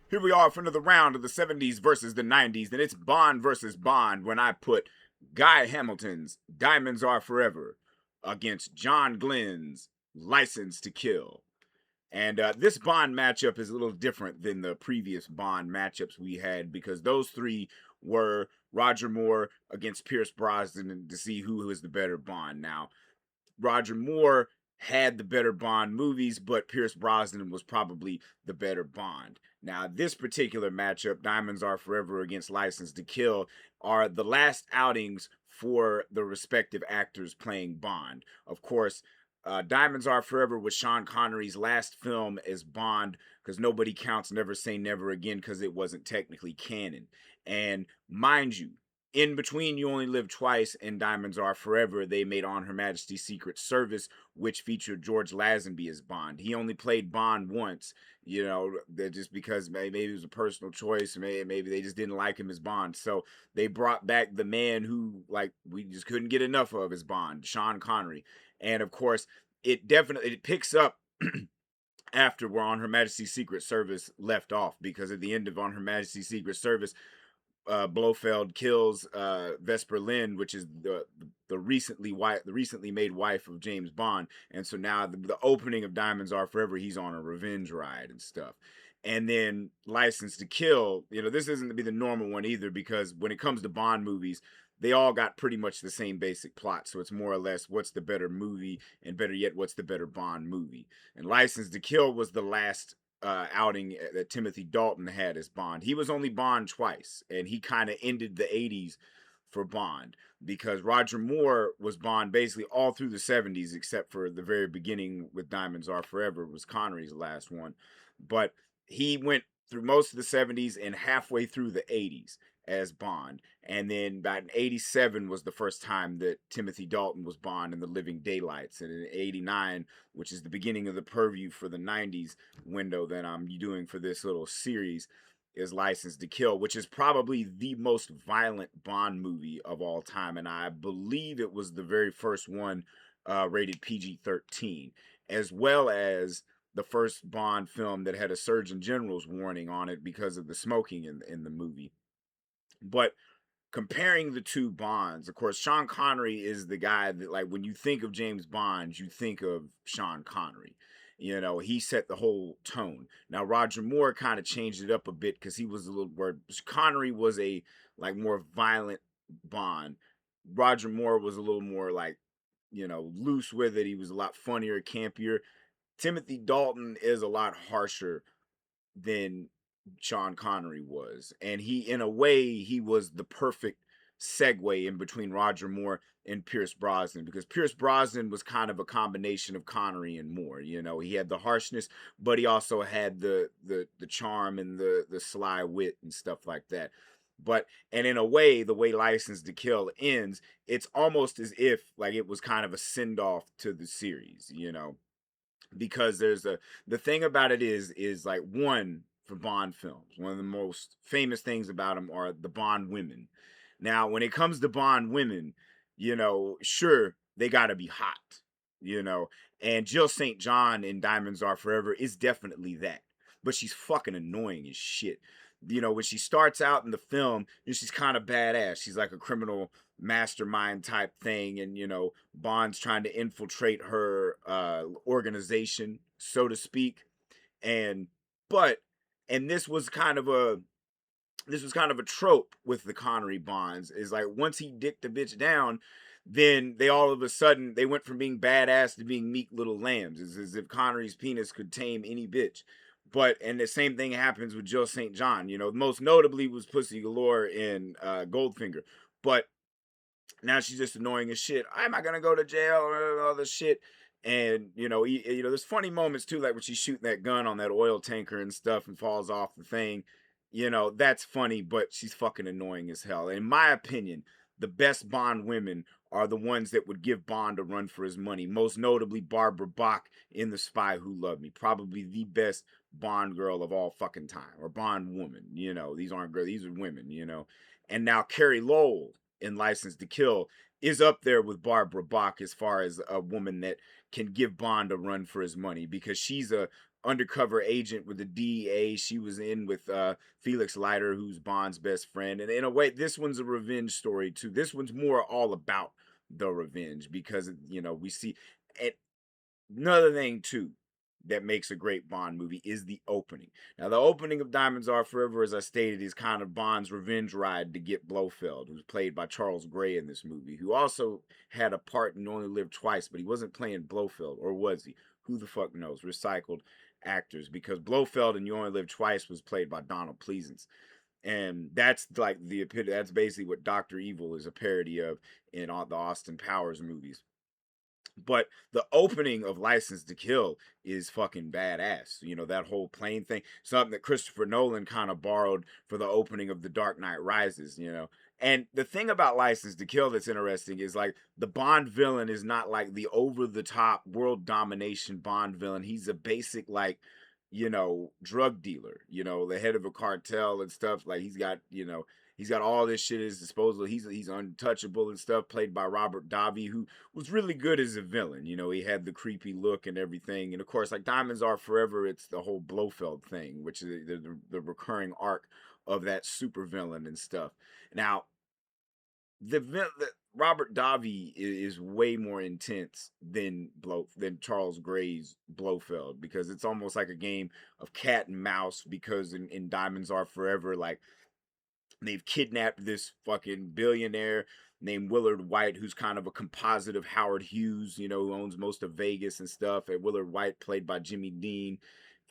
Here we are for another round of the 70s versus the 90s, and it's Bond versus Bond when I put Guy Hamilton's Diamonds Are Forever against John Glenn's License to Kill. And this Bond matchup is a little different than the previous Bond matchups we had because those three were Roger Moore against Pierce Brosnan to see who was the better Bond. Now, Roger Moore had the better Bond movies, but Pierce Brosnan was probably the better Bond. Now, this particular matchup, Diamonds Are Forever against License to Kill, are the last outings for the respective actors playing Bond. Of course, Diamonds Are Forever was Sean Connery's last film as Bond because nobody counts Never Say Never Again because it wasn't technically canon. And mind you, in between You Only Live Twice and Diamonds Are Forever, they made On Her Majesty's Secret Service, which featured George Lazenby as Bond. He only played Bond once, just because maybe it was a personal choice, maybe they just didn't like him as Bond. So they brought back the man who, like, we just couldn't get enough of as Bond, Sean Connery. And of course, it picks up after where On Her Majesty's Secret Service left off, because at the end of On Her Majesty's Secret Service, Blofeld kills Vesper Lynd, which is the recently made wife of James Bond, and so now the opening of Diamonds Are Forever, he's on a revenge ride and stuff. And then License to Kill, this isn't to be the normal one either, because when it comes to Bond movies, they all got pretty much the same basic plot. So it's more or less what's the better movie, and better yet, what's the better Bond movie. And License to Kill was the last outing that Timothy Dalton had as Bond. He was only Bond twice, and he kind of ended the 80s for Bond, because Roger Moore was Bond basically all through the 70s, except for the very beginning with Diamonds Are Forever was Connery's last one. But he went through most of the 70s and halfway through the 80s as Bond. And then about in 87 was the first time that Timothy Dalton was Bond in The Living Daylights. And in 89, which is the beginning of the purview for the 90s window that I'm doing for this little series, is License to Kill, which is probably the most violent Bond movie of all time. And I believe it was the very first one rated PG-13, as well as the first Bond film that had a Surgeon General's warning on it because of the smoking in the movie. But comparing the two Bonds, of course, Sean Connery is the guy that, like, when you think of James Bond, you think of Sean Connery. He set the whole tone. Now, Roger Moore kind of changed it up a bit because he was a little where Connery was a more violent Bond. Roger Moore was a little more loose with it. He was a lot funnier, campier. Timothy Dalton is a lot harsher than Sean Connery was. And in a way, he was the perfect segue in between Roger Moore and Pierce Brosnan, because Pierce Brosnan was kind of a combination of Connery and Moore. He had the harshness, but he also had the charm and the sly wit and stuff like that. And in a way, the way License to Kill ends, it's almost as if like it was kind of a send off to the series, because the thing about it is like, one, for Bond films, one of the most famous things about them are the Bond women. Now, when it comes to Bond women, sure, they got to be hot, and Jill St. John in Diamonds Are Forever is definitely that, but she's fucking annoying as shit. When she starts out in the film, she's kind of badass. She's like a criminal mastermind type thing, and Bond's trying to infiltrate her organization, so to speak. And but and this was kind of a trope with the Connery Bonds, is like once he dicked the bitch down, then they all of a sudden they went from being badass to being meek little lambs. It's as if Connery's penis could tame any bitch. And the same thing happens with Jill St. John. Most notably was Pussy Galore in Goldfinger. But now she's just annoying as shit. Am I gonna go to jail or all this shit? And there's funny moments too, like when she's shooting that gun on that oil tanker and stuff and falls off the thing. That's funny, but she's fucking annoying as hell. In my opinion, the best Bond women are the ones that would give Bond a run for his money. Most notably, Barbara Bach in The Spy Who Loved Me, probably the best Bond girl of all fucking time, or Bond woman. These aren't girls; these are women. And now Carrie Lowell in License to Kill is up there with Barbara Bach as far as a woman that can give Bond a run for his money, because she's a undercover agent with the DEA. She was in with Felix Leiter, who's Bond's best friend. And in a way, this one's a revenge story too. This one's more all about the revenge because we see. And another thing too that makes a great Bond movie is the opening. Now, the opening of Diamonds Are Forever, as I stated, is kind of Bond's revenge ride to get Blofeld, who's played by Charles Gray in this movie, who also had a part in Only Live Twice, but he wasn't playing Blofeld, or was he? Who the fuck knows? Recycled actors, because Blofeld in You Only Live Twice was played by Donald Pleasance. And that's like that's basically what Dr. Evil is a parody of in all the Austin Powers movies. But the opening of License to Kill is fucking badass. That whole plane thing, something that Christopher Nolan kind of borrowed for the opening of The Dark Knight Rises. And the thing about License to Kill that's interesting is like the Bond villain is not like the over the top world domination Bond villain. He's a basic like drug dealer, the head of a cartel and stuff. Like he's got all this shit at his disposal. He's untouchable and stuff, played by Robert Davi, who was really good as a villain. He had the creepy look and everything. And of course, like Diamonds Are Forever, it's the whole Blofeld thing, which is the recurring arc of that super villain and stuff. Now, the Robert Davi is way more intense than Charles Gray's Blofeld, because it's almost like a game of cat and mouse, because in Diamonds Are Forever, like, they've kidnapped this fucking billionaire named Willard White, who's kind of a composite of Howard Hughes, who owns most of Vegas and stuff. And Willard White, played by Jimmy Dean,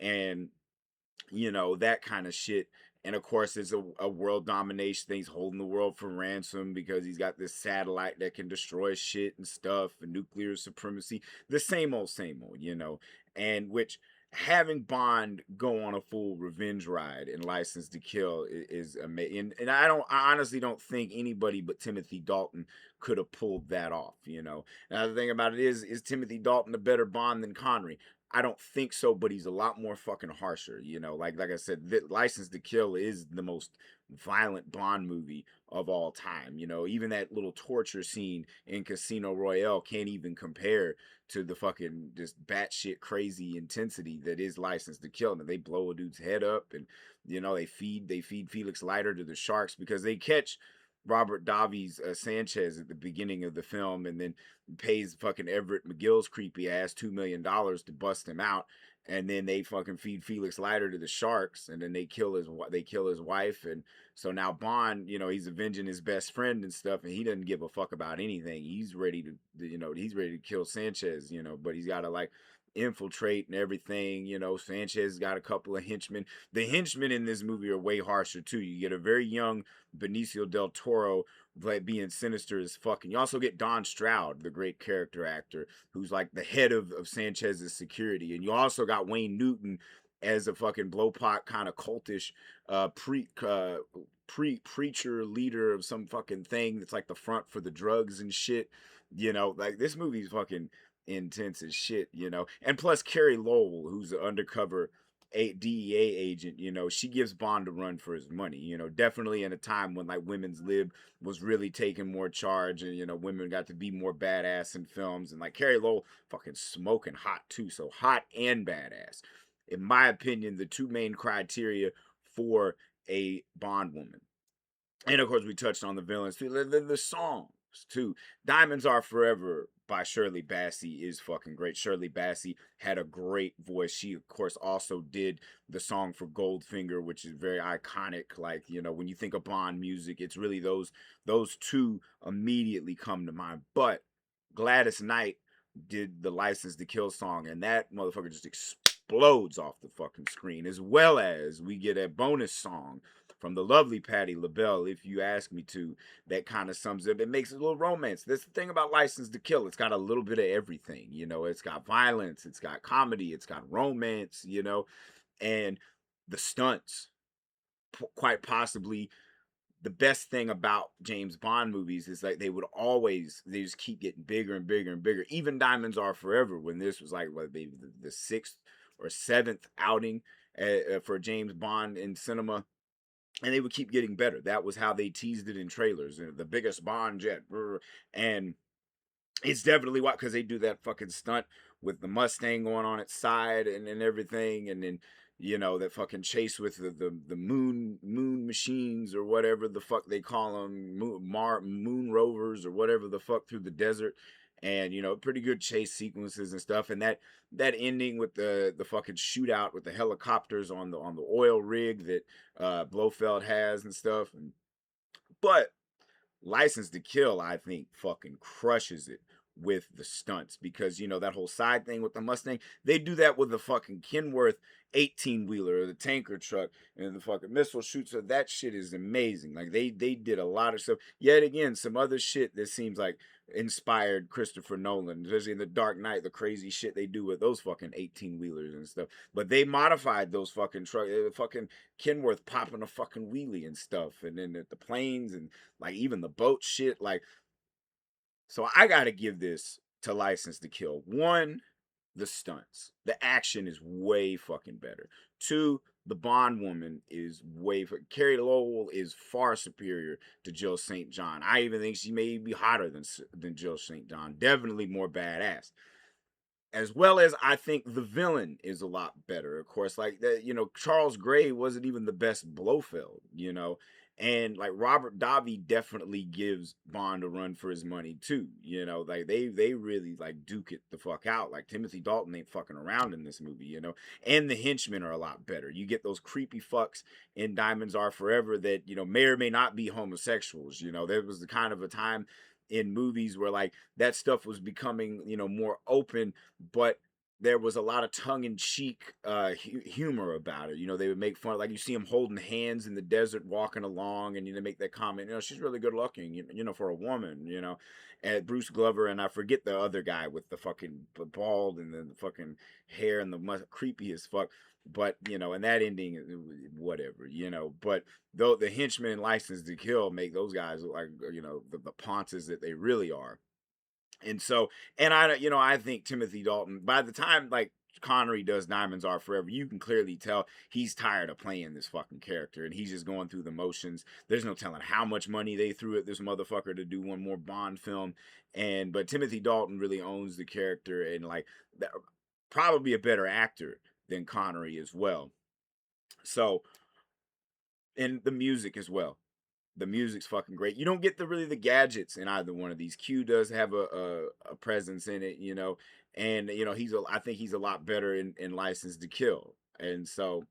and that kind of shit. And of course, it's a world domination thing. He's holding the world for ransom because he's got this satellite that can destroy shit and stuff, and nuclear supremacy. The same old, and which having Bond go on a full revenge ride in License to Kill is amazing. And I honestly don't think anybody but Timothy Dalton could have pulled that off. Now the thing about it is Timothy Dalton a better Bond than Connery? I don't think so, but he's a lot more fucking harsher. Like I said, License to Kill is the most violent Bond movie of all time. Even that little torture scene in Casino Royale can't even compare to the fucking just batshit crazy intensity that is License to Kill. And they blow a dude's head up, and they feed Felix Leiter to the sharks, because they catch Robert Davi's Sanchez at the beginning of the film, and then pays fucking Everett McGill's creepy ass $2 million to bust him out, and then they fucking feed Felix Leiter to the sharks, and then they kill his wife. And so now Bond, he's avenging his best friend and stuff, and he doesn't give a fuck about anything. He's ready to kill Sanchez, but he's got to like infiltrate and everything. Sanchez got a couple of henchmen. The henchmen in this movie are way harsher too. You get a very young Benicio del Toro being sinister as fuck. And you also get Don Stroud, the great character actor, who's like the head of Sanchez's security. And you also got Wayne Newton as a fucking blowpot kind of cultish preacher leader of some fucking thing that's like the front for the drugs and shit. Like this movie's fucking intense as shit, and plus Carrie Lowell, who's an undercover DEA agent, she gives Bond a run for his money, definitely in a time when like women's lib was really taking more charge, and women got to be more badass in films, and like Carrie Lowell fucking smoking hot too, so hot and badass. In my opinion, the two main criteria for a Bond woman. And of course, we touched on the villains too. The songs too. Diamonds Are Forever by Shirley Bassey is fucking great. Shirley Bassey had a great voice. She, of course, also did the song for Goldfinger, which is very iconic. Like, when you think of Bond music, it's really those two immediately come to mind. But Gladys Knight did the License to Kill song, and that motherfucker just explodes off the fucking screen, as well as we get a bonus song from the lovely Patti LaBelle, If You Ask Me To, that kind of sums up. It makes it a little romance. That's the thing about License to Kill. It's got a little bit of everything. It's got violence, it's got comedy, it's got romance, and the stunts. Quite possibly the best thing about James Bond movies is like they just keep getting bigger and bigger and bigger. Even Diamonds Are Forever, when this was like maybe the sixth or seventh outing for James Bond in cinema, and they would keep getting better. That was how they teased it in trailers. The biggest Bond jet, and it's definitely why, because they do that fucking stunt with the Mustang going on its side and everything, and then that fucking chase with the moon machines or whatever the fuck they call them, moon rovers or whatever the fuck through the desert, and pretty good chase sequences and stuff, and that ending with the fucking shootout with the helicopters on the oil rig that Blofeld has and stuff, but License to Kill, I think, fucking crushes it with the stunts because that whole side thing with the Mustang, they do that with the fucking Kenworth 18 wheeler or the tanker truck and the fucking missile shoots. So that shit is amazing. Like they did a lot of stuff. Yet again, some other shit that seems like inspired Christopher Nolan, especially in The Dark Knight, the crazy shit they do with those fucking 18 wheelers and stuff. But they modified those fucking trucks, fucking Kenworth popping a fucking wheelie and stuff, and then the planes and like even the boat shit. Like, so I gotta give this to License to Kill. One, the stunts. The action is way fucking better. Two, the Bond woman is Carrie Lowell is far superior to Jill St. John. I even think she may be hotter than Jill St. John. Definitely more badass. As well as I think the villain is a lot better. Of course, like that, Charles Gray wasn't even the best Blofeld, and like Robert Davi definitely gives Bond a run for his money too. Like they really like duke it the fuck out. Like Timothy Dalton ain't fucking around in this movie, and the henchmen are a lot better. You get those creepy fucks in Diamonds Are Forever that may or may not be homosexuals. There was the kind of a time in movies where like that stuff was becoming more open, but there was a lot of tongue-in-cheek humor about it. They would make fun, like you see them holding hands in the desert walking along, and make that comment, she's really good looking, for a woman, and Bruce Glover, and I forget the other guy with the fucking bald and the fucking hair and the creepy as fuck. But and that ending, whatever, but though the henchmen License to Kill make those guys look like the ponces that they really are. And so, and I think Timothy Dalton, by the time like Connery does Diamonds Are Forever, you can clearly tell he's tired of playing this fucking character and he's just going through the motions. There's no telling how much money they threw at this motherfucker to do one more Bond film. But Timothy Dalton really owns the character and like probably a better actor than Connery as well. So, and the music as well. The music's fucking great. You don't get really the gadgets in either one of these. Q does have a presence in it, and I think he's a lot better in License to Kill. And so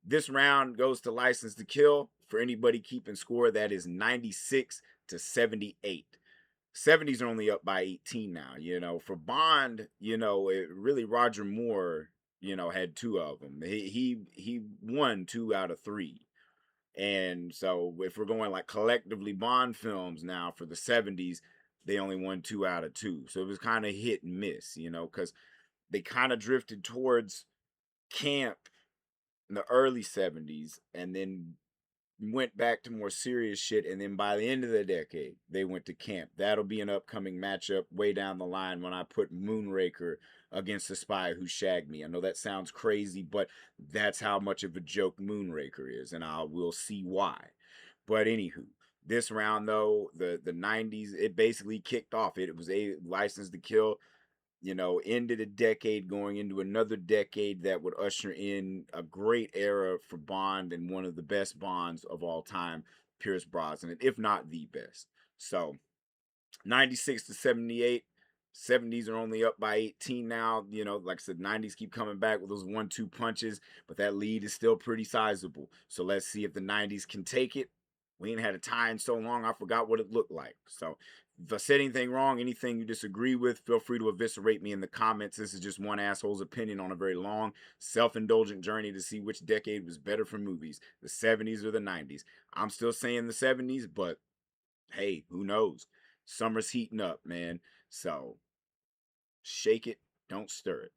this round goes to License to Kill. For anybody keeping score, that is 96 to 78. 70s are only up by 18 now. For Bond, really Roger Moore, had two of them. He won 2 out of 3. And so if we're going like collectively Bond films now for the 70s, they only won 2 out of 2. So it was kind of hit and miss, because they kind of drifted towards camp in the early 70s and then went back to more serious shit, and then by the end of the decade they went to camp. That'll be an upcoming matchup way down the line when I put Moonraker against The Spy Who Shagged Me. I know that sounds crazy, but that's how much of a joke Moonraker is, and we'll see why. But anywho, this round though, the 90s, it basically kicked off. It was a License to Kill, ended a decade going into another decade that would usher in a great era for Bond and one of the best Bonds of all time, Pierce Brosnan, if not the best. So 96 to 78. 70s are only up by 18 now. Like I said, 90s keep coming back with those 1-2 punches, but that lead is still pretty sizable. So let's see if the 90s can take it. We ain't had a tie in so long, I forgot what it looked like. So if I said anything wrong, anything you disagree with, feel free to eviscerate me in the comments. This is just one asshole's opinion on a very long, self-indulgent journey to see which decade was better for movies, the 70s or the 90s. I'm still saying the 70s, but hey, who knows? Summer's heating up, man. So shake it, don't stir it.